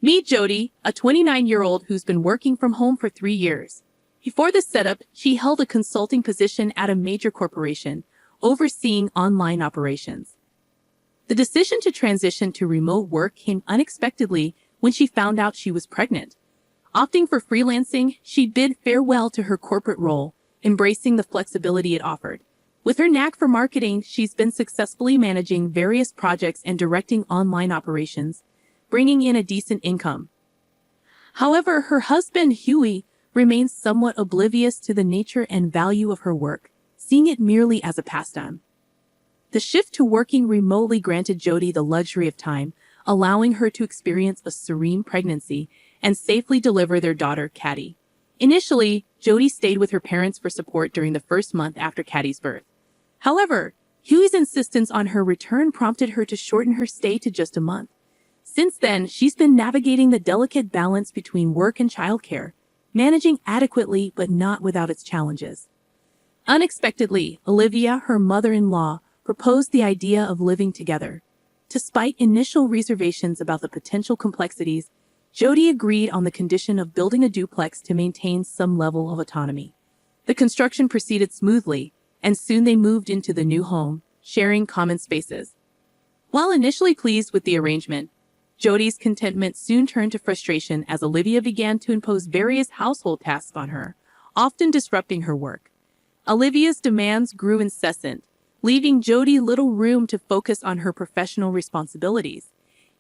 Meet Jody, a 29-year-old who's been working from home for 3 years. Before this setup, she held a consulting position at a major corporation, overseeing online operations. The decision to transition to remote work came unexpectedly when she found out she was pregnant. Opting for freelancing, she bid farewell to her corporate role, embracing the flexibility it offered. With her knack for marketing, she's been successfully managing various projects and directing online operations, bringing in a decent income. However, her husband, Huey, remains somewhat oblivious to the nature and value of her work, seeing it merely as a pastime. The shift to working remotely granted Jody the luxury of time, allowing her to experience a serene pregnancy and safely deliver their daughter, Caddy. Initially, Jody stayed with her parents for support during the first month after Caddy's birth. However, Huey's insistence on her return prompted her to shorten her stay to just a month. Since then, she's been navigating the delicate balance between work and childcare, managing adequately but not without its challenges. Unexpectedly, Olivia, her mother-in-law, proposed the idea of living together. Despite initial reservations about the potential complexities, Jody agreed on the condition of building a duplex to maintain some level of autonomy. The construction proceeded smoothly, and soon they moved into the new home, sharing common spaces. While initially pleased with the arrangement, Jody's contentment soon turned to frustration as Olivia began to impose various household tasks on her, often disrupting her work. Olivia's demands grew incessant, leaving Jody little room to focus on her professional responsibilities.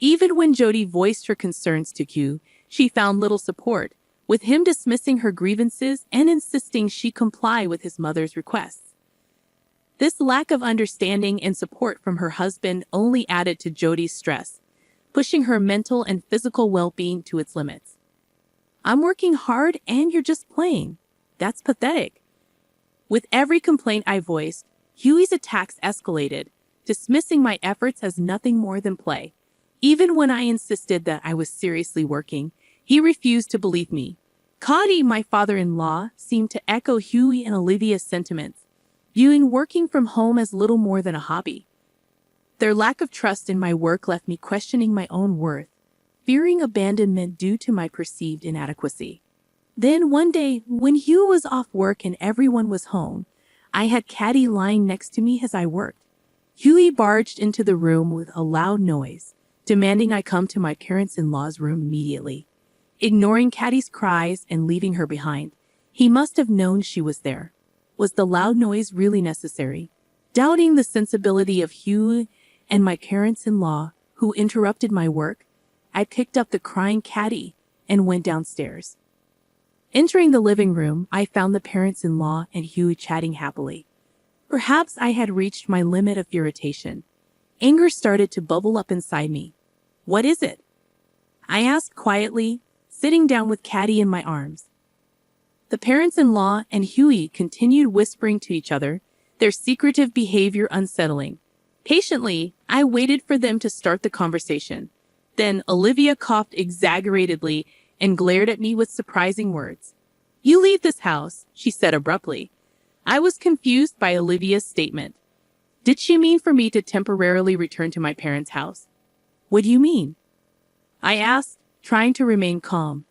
Even when Jody voiced her concerns to Q, she found little support, with him dismissing her grievances and insisting she comply with his mother's requests. This lack of understanding and support from her husband only added to Jody's stress, pushing her mental and physical well-being to its limits. "I'm working hard and you're just playing. That's pathetic." With every complaint I voiced, Huey's attacks escalated, dismissing my efforts as nothing more than play. Even when I insisted that I was seriously working, he refused to believe me. Cody, my father-in-law, seemed to echo Huey and Olivia's sentiments, viewing working from home as little more than a hobby. Their lack of trust in my work left me questioning my own worth, fearing abandonment due to my perceived inadequacy. Then one day, when Hugh was off work and everyone was home, I had Caddy lying next to me as I worked. Huey barged into the room with a loud noise, demanding I come to my parents-in-law's room immediately. Ignoring Caddy's cries and leaving her behind, he must have known she was there. Was the loud noise really necessary? Doubting the sensibility of Hugh and my parents-in-law, who interrupted my work, I picked up the crying Caddy and went downstairs. Entering the living room, I found the parents-in-law and Huey chatting happily. Perhaps I had reached my limit of irritation. Anger started to bubble up inside me. "What is it?" I asked quietly, sitting down with Caddy in my arms. The parents-in-law and Huey continued whispering to each other, their secretive behavior unsettling. Patiently, I waited for them to start the conversation. Then Olivia coughed exaggeratedly and glared at me with surprising words. "You leave this house," she said abruptly. I was confused by Olivia's statement. Did she mean for me to temporarily return to my parents' house? "What do you mean?" I asked, trying to remain calm.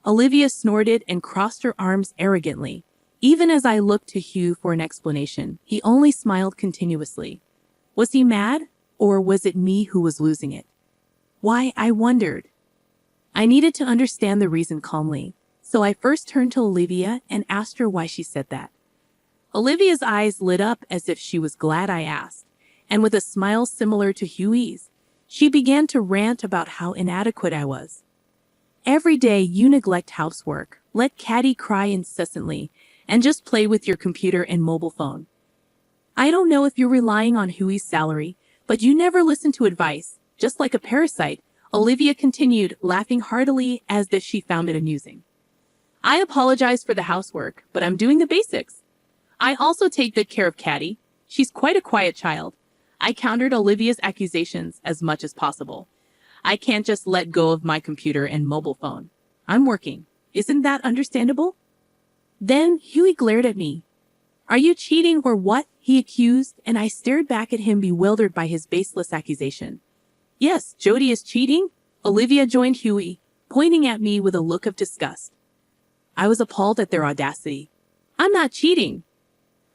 Olivia snorted and crossed her arms arrogantly. Even as I looked to Hugh for an explanation, he only smiled continuously. Was he mad, or was it me who was losing it? Why, I wondered. I needed to understand the reason calmly, so I first turned to Olivia and asked her why she said that. Olivia's eyes lit up as if she was glad I asked, and with a smile similar to Huey's, she began to rant about how inadequate I was. "Every day you neglect housework, let Caddy cry incessantly, and just play with your computer and mobile phone. I don't know if you're relying on Huey's salary, but you never listen to advice, just like a parasite," Olivia continued, laughing heartily as if she found it amusing. "I apologize for the housework, but I'm doing the basics. I also take good care of Caddy. She's quite a quiet child." I countered Olivia's accusations as much as possible. "I can't just let go of my computer and mobile phone. I'm working. Isn't that understandable?" Then Huey glared at me. "Are you cheating or what?" he accused, and I stared back at him bewildered by his baseless accusation. "Yes, Jody is cheating," Olivia joined Huey, pointing at me with a look of disgust. I was appalled at their audacity. "I'm not cheating.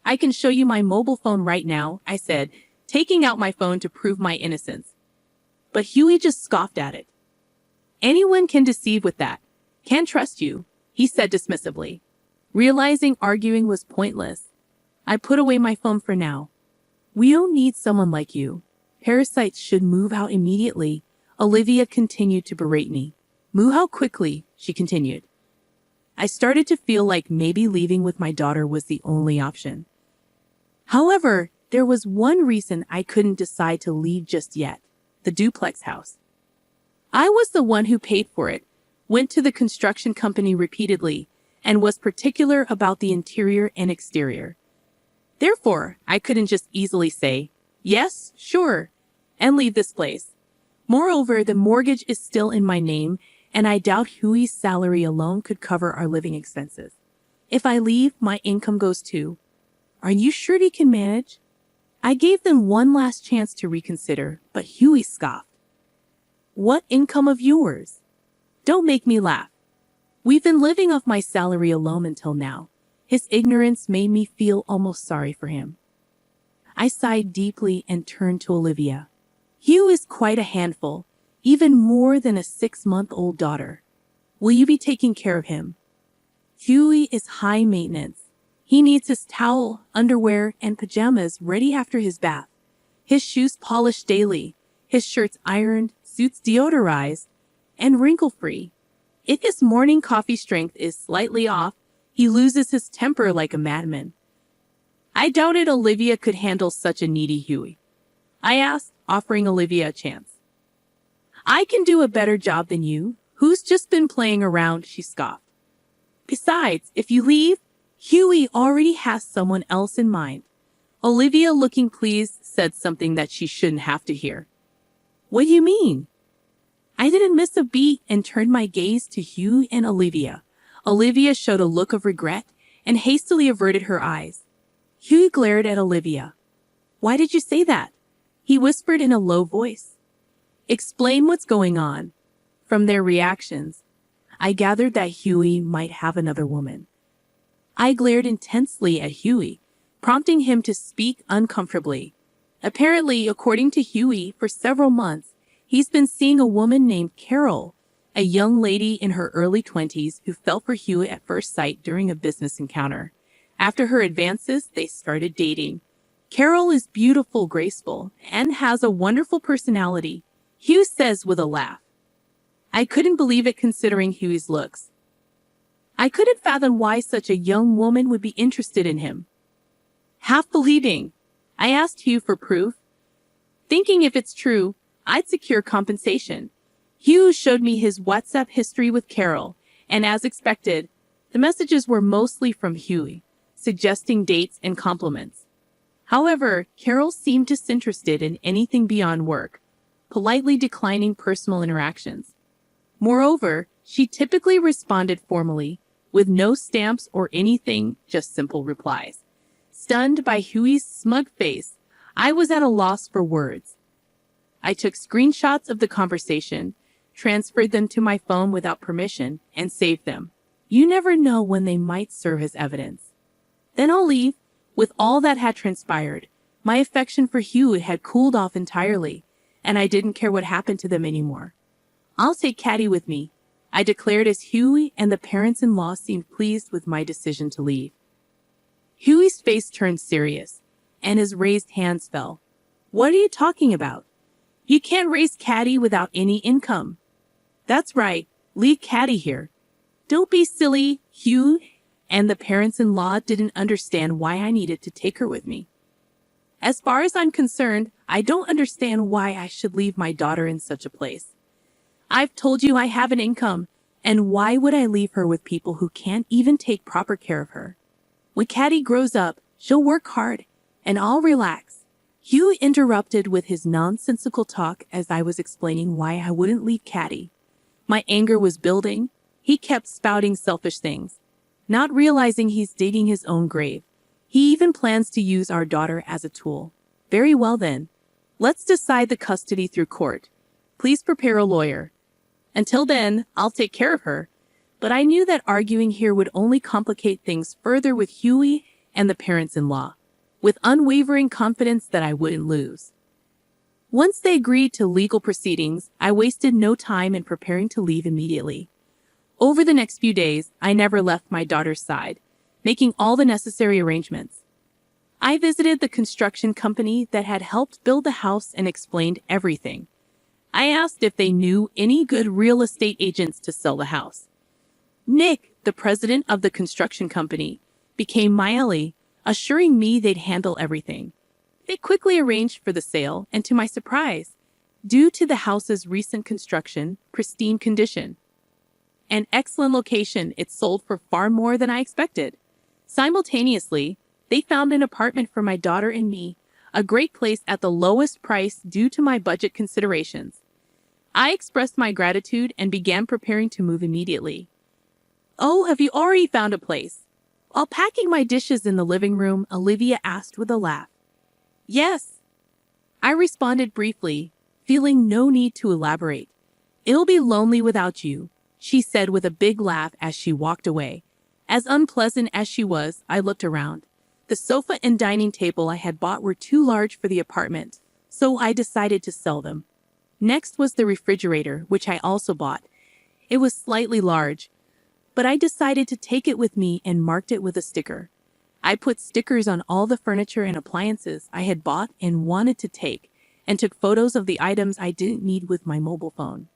I can show you my mobile phone right now," I said, taking out my phone to prove my innocence. But Huey just scoffed at it. "Anyone can deceive with that. Can't trust you," he said dismissively. Realizing arguing was pointless, I put away my phone for now. "We don't need someone like you. Parasites should move out immediately," Olivia continued to berate me. "Move out quickly," she continued. I started to feel like maybe leaving with my daughter was the only option. However, there was one reason I couldn't decide to leave just yet: the duplex house. I was the one who paid for it, went to the construction company repeatedly, and was particular about the interior and exterior. Therefore, I couldn't just easily say, "Yes, sure," and leave this place. Moreover, the mortgage is still in my name, and I doubt Huey's salary alone could cover our living expenses. If I leave, my income goes too. Are you sure he can manage? I gave them one last chance to reconsider, but Huey scoffed. "What income of yours? Don't make me laugh. We've been living off my salary alone until now." His ignorance made me feel almost sorry for him. I sighed deeply and turned to Olivia. "Hugh is quite a handful, even more than a 6-month-old daughter. Will you be taking care of him? Huey is high maintenance. He needs his towel, underwear, and pajamas ready after his bath, his shoes polished daily, his shirts ironed, suits deodorized, and wrinkle-free. If his morning coffee strength is slightly off, he loses his temper like a madman." I doubted Olivia could handle such a needy Huey. I asked, offering Olivia a chance. "I can do a better job than you. Who's just been playing around?" she scoffed. "Besides, if you leave, Huey already has someone else in mind." Olivia, looking pleased, said something that she shouldn't have to hear. "What do you mean?" I didn't miss a beat and turned my gaze to Huey and Olivia. Olivia showed a look of regret and hastily averted her eyes. Huey glared at Olivia. "Why did you say that?" he whispered in a low voice. "Explain what's going on." From their reactions, I gathered that Huey might have another woman. I glared intensely at Huey, prompting him to speak uncomfortably. Apparently, according to Huey, for several months, he's been seeing a woman named Carol, a young lady in her early 20s who fell for Huey at first sight during a business encounter. After her advances, they started dating. Carol is beautiful, graceful, and has a wonderful personality, Hugh says with a laugh. I couldn't believe it considering Huey's looks. I couldn't fathom why such a young woman would be interested in him. Half believing, I asked Hugh for proof, thinking if it's true, I'd secure compensation. Hugh showed me his WhatsApp history with Carol, and as expected, the messages were mostly from Huey, suggesting dates and compliments. However, Carol seemed disinterested in anything beyond work, politely declining personal interactions. Moreover, she typically responded formally, with no stamps or anything, just simple replies. Stunned by Huey's smug face, I was at a loss for words. I took screenshots of the conversation, transferred them to my phone without permission, and saved them. You never know when they might serve as evidence. Then I'll leave. With all that had transpired, my affection for Huey had cooled off entirely, and I didn't care what happened to them anymore. I'll take Caddy with me, I declared as Huey and the parents-in-law seemed pleased with my decision to leave. Huey's face turned serious, and his raised hands fell. What are you talking about? You can't raise Caddy without any income. That's right, leave Caddy here. Don't be silly, Hugh, and the parents-in-law didn't understand why I needed to take her with me. As far as I'm concerned, I don't understand why I should leave my daughter in such a place. I've told you I have an income, and why would I leave her with people who can't even take proper care of her? When Caddy grows up, she'll work hard, and I'll relax. Hugh interrupted with his nonsensical talk as I was explaining why I wouldn't leave Caddy. My anger was building. He kept spouting selfish things, not realizing he's digging his own grave. He even plans to use our daughter as a tool. Very well then. Let's decide the custody through court. Please prepare a lawyer. Until then, I'll take care of her. But I knew that arguing here would only complicate things further with Huey and the parents-in-law, with unwavering confidence that I wouldn't lose. Once they agreed to legal proceedings, I wasted no time in preparing to leave immediately. Over the next few days, I never left my daughter's side, making all the necessary arrangements. I visited the construction company that had helped build the house and explained everything. I asked if they knew any good real estate agents to sell the house. Nick, the president of the construction company, became my ally, assuring me they'd handle everything. They quickly arranged for the sale, and to my surprise, due to the house's recent construction, pristine condition, and excellent location, it sold for far more than I expected. Simultaneously, they found an apartment for my daughter and me, a great place at the lowest price due to my budget considerations. I expressed my gratitude and began preparing to move immediately. "Oh, have you already found a place?" While packing my dishes in the living room, Olivia asked with a laugh. "Yes," I responded briefly, feeling no need to elaborate. "It'll be lonely without you," she said with a big laugh as she walked away. As unpleasant as she was, I looked around. The sofa and dining table I had bought were too large for the apartment, so I decided to sell them. Next was the refrigerator, which I also bought. It was slightly large, but I decided to take it with me and marked it with a sticker. I put stickers on all the furniture and appliances I had bought and wanted to take, and took photos of the items I didn't need with my mobile phone.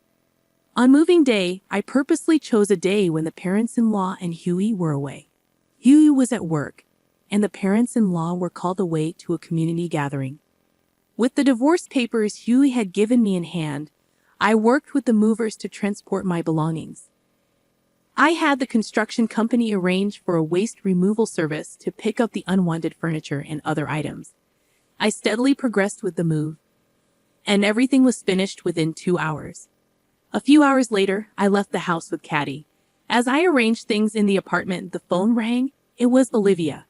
On moving day, I purposely chose a day when the parents-in-law and Huey were away. Huey was at work, and the parents-in-law were called away to a community gathering. With the divorce papers Huey had given me in hand, I worked with the movers to transport my belongings. I had the construction company arrange for a waste removal service to pick up the unwanted furniture and other items. I steadily progressed with the move, and everything was finished within 2 hours. A few hours later, I left the house with Caddy. As I arranged things in the apartment, the phone rang. It was Olivia.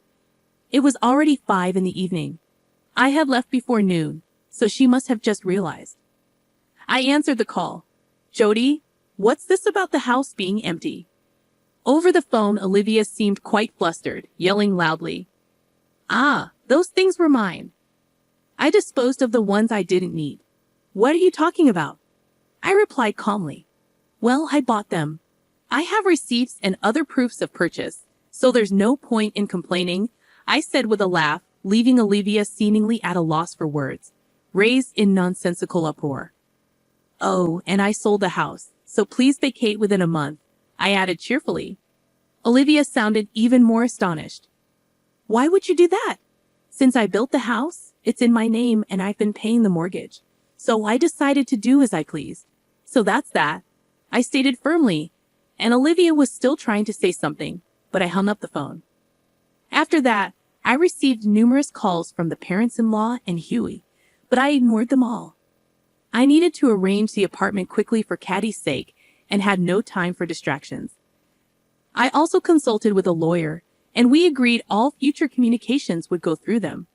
It was already 5 in the evening. I had left before noon, so she must have just realized. I answered the call. "Jody, what's this about the house being empty?" Over the phone, Olivia seemed quite flustered, yelling loudly. "Ah, those things were mine. I disposed of the ones I didn't need. What are you talking about?" I replied calmly. "Well, I bought them. I have receipts and other proofs of purchase, so there's no point in complaining," I said with a laugh, leaving Olivia seemingly at a loss for words, raised in nonsensical uproar. "Oh, and I sold the house, so please vacate within a month," I added cheerfully. Olivia sounded even more astonished. "Why would you do that? Since I built the house, it's in my name and I've been paying the mortgage, so I decided to do as I pleased. So that's that," I stated firmly, and Olivia was still trying to say something, but I hung up the phone. After that, I received numerous calls from the parents-in-law and Huey, but I ignored them all. I needed to arrange the apartment quickly for Caddy's sake and had no time for distractions. I also consulted with a lawyer, and we agreed all future communications would go through them.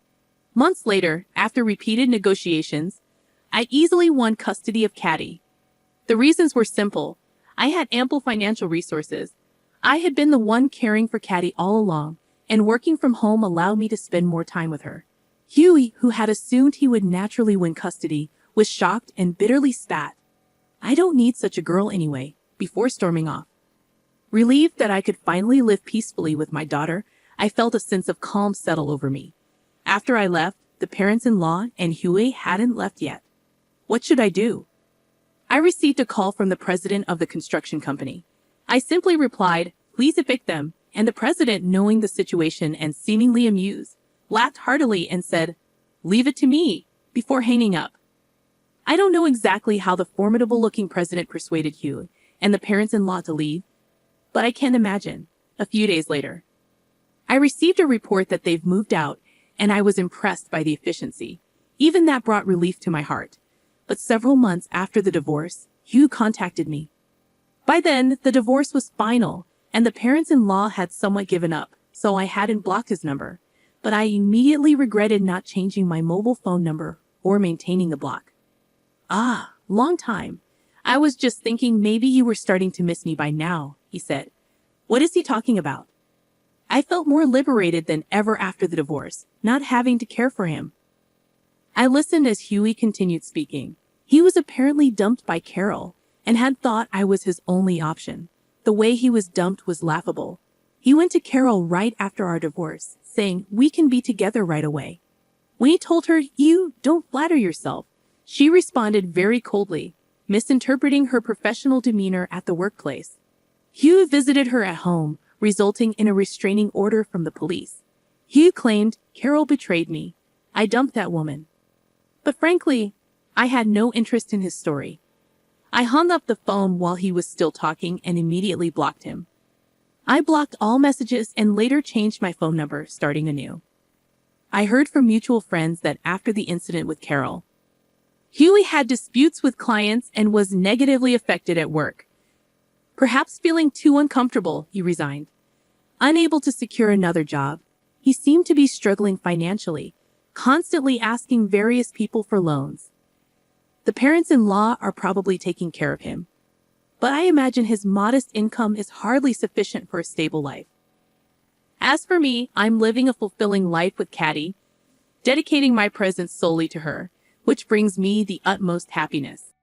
Months later, after repeated negotiations, I easily won custody of Caddy. The reasons were simple. I had ample financial resources. I had been the one caring for Caddy all along, and working from home allowed me to spend more time with her. Huey, who had assumed he would naturally win custody, was shocked and bitterly spat. "I don't need such a girl anyway," before storming off. Relieved that I could finally live peacefully with my daughter, I felt a sense of calm settle over me. After I left, the parents-in-law and Huey hadn't left yet. What should I do? I received a call from the president of the construction company. I simply replied, "Please evict them," and the president, knowing the situation and seemingly amused, laughed heartily and said, "Leave it to me," before hanging up. I don't know exactly how the formidable-looking president persuaded Huey and the parents-in-law to leave, but I can't imagine. A few days later, I received a report that they've moved out, and I was impressed by the efficiency. Even that brought relief to my heart. But several months after the divorce, Hugh contacted me. By then, the divorce was final, and the parents-in-law had somewhat given up, so I hadn't blocked his number. But I immediately regretted not changing my mobile phone number or maintaining the block. Long time. I was just thinking maybe you were starting to miss me by now, he said. What is he talking about? I felt more liberated than ever after the divorce, not having to care for him. I listened as Huey continued speaking. He was apparently dumped by Carol and had thought I was his only option. The way he was dumped was laughable. He went to Carol right after our divorce, saying, "We can be together right away." When he told her, "You don't flatter yourself," she responded very coldly, misinterpreting her professional demeanor at the workplace. Hugh visited her at home, resulting in a restraining order from the police. Hugh claimed, "Carol betrayed me. I dumped that woman." But frankly, I had no interest in his story. I hung up the phone while he was still talking and immediately blocked him. I blocked all messages and later changed my phone number, starting anew. I heard from mutual friends that after the incident with Carol, Huey had disputes with clients and was negatively affected at work. Perhaps feeling too uncomfortable, he resigned. Unable to secure another job, he seemed to be struggling financially, constantly asking various people for loans. The parents-in-law are probably taking care of him, but I imagine his modest income is hardly sufficient for a stable life. As for me, I'm living a fulfilling life with Caddy, dedicating my presence solely to her, which brings me the utmost happiness.